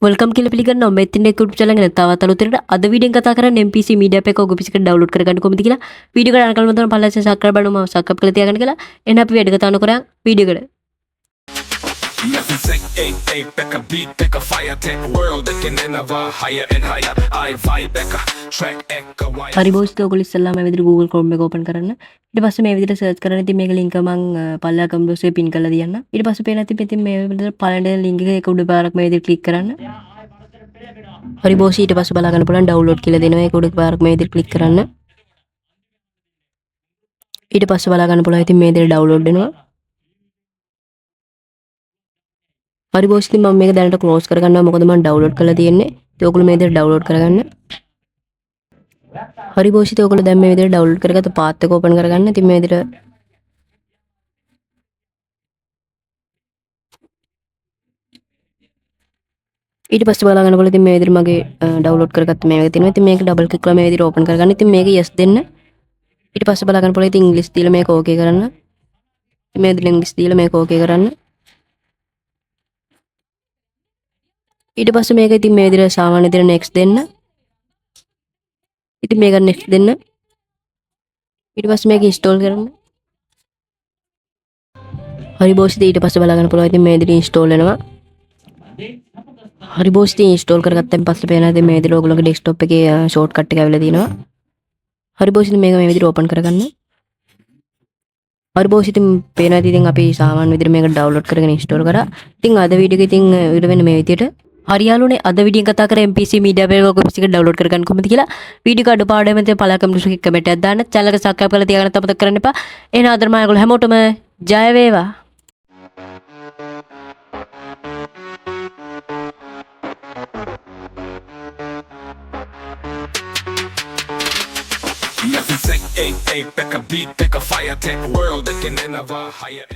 Welcome කියලා පිළිගන්නවා මෙතින් එක YouTube channel එක තවත් අලුතෙන් අද වීඩියෝෙන් කතා කරන්නේ MPC media pack එක ඔග PC එකට download කරගන්න කොහොමද කියලා වීඩියෝ එක අරන් කලින් පල්ලෙන් subscribe බටන් මම subscribe කරලා තියාගන්න කියලා එහෙනම් අපි වැඩ කතා කරමු වීඩියෝ එකට හරි බොස් ඔයගොල්ලෝ ඉස්සල්ලාම මේ විදිහට Google Chrome එක open කරන්න ඊට පස්සේ මේ විදිහට search කරන්න ඉතින් මේක link එක මම පල්ලා comment box එකේ pin කරලා තියන්න ඊට පස්සේ පේන ඉතින් මේ විදිහට පළවෙනි link එක උඩ පාරක් මේ විදිහට click කරන්න හරි බොස් ඊට පස්සේ බලා ගන්න පුළුවන් download කියලා දෙනවා ඒක උඩ පාරක් මේ විදිහට click කරන්න ඊට පස්සේ බලා ගන්න පුළුවන් ඉතින් මේ විදිහට download වෙනවා හරි බොස් ඉතින් මම මේක දැනට close කරගන්නවා මොකද මම download කරලා තියෙන්නේ ඉතින් ඔයගොල්ලෝ මේ විදිහට download කරගන්න හරි බොස් ඉතින් ඔයගොල්ලෝ දැන් මේ විදිහට download කරගත්ත path එක open කරගන්න ඉතින් මේ විදිහට ඊට පස්සේ බලා ගන්නකොට ඉතින් මේ විදිහට මගේ download කරගත්ත මේක තියෙනවා ඉතින් මේක double click කරලා මේ විදිහට open කරගන්න ඉතින් මේක yes දෙන්න ඊට පස්සේ බලා ගන්න පුළුවන් ඉතින් english දීලා මේක okay කරන්න ඉතින් මේ විදිහට english දීලා මේක okay කරන්න ඊට පස්සේ මේක ඉතින් මේ විදිහට සාමාන්‍ය විදිහට next දෙන්න ඉතින් මේක next දෙන්න ඊට පස්සේ මේක install කරන්න හරි බොස් ඊට පස්සේ බලා ගන්න පුළුවන් ඉතින් මේ විදිහට install වෙනවා හරි බොස් ඉතින් install කරගත්තන් පස්සේ පේනවා ඉතින් මේ විදිහට ඔයගොල්ලෝගේ desktop එකේ shortcut එක ඇවිල්ලා තියෙනවා හරි බොස් ඉතින් මේක මේ විදිහට open කරගන්න හරි බොස් ඉතින් පේනවා ඉතින් අපි සාමාන්‍ය විදිහට මේක download කරගෙන install කරා ඉතින් අද වීඩියෝ එකේ ඉතින් ඊට වෙන්නේ මේ විදිහට හරි යාළුවනේ අද වීඩියෝ කතා කරේ MPC media pack එක PC එකට download කරගන්න කොහොමද කියලා වීඩියෝ එක අඩපාඩුවෙන් මත පළල කමෙන්ට් එකේ කමෙන්ට් එකක් දාන්න channel එක subscribe කරලා තියාගන්න අමතක කරන්න එපා එහෙනම් ආදරම ඔයගොල්ලෝ හැමෝටම ජය වේවා Nothing take, pick a beat, pick a fire, take a world that can never higher.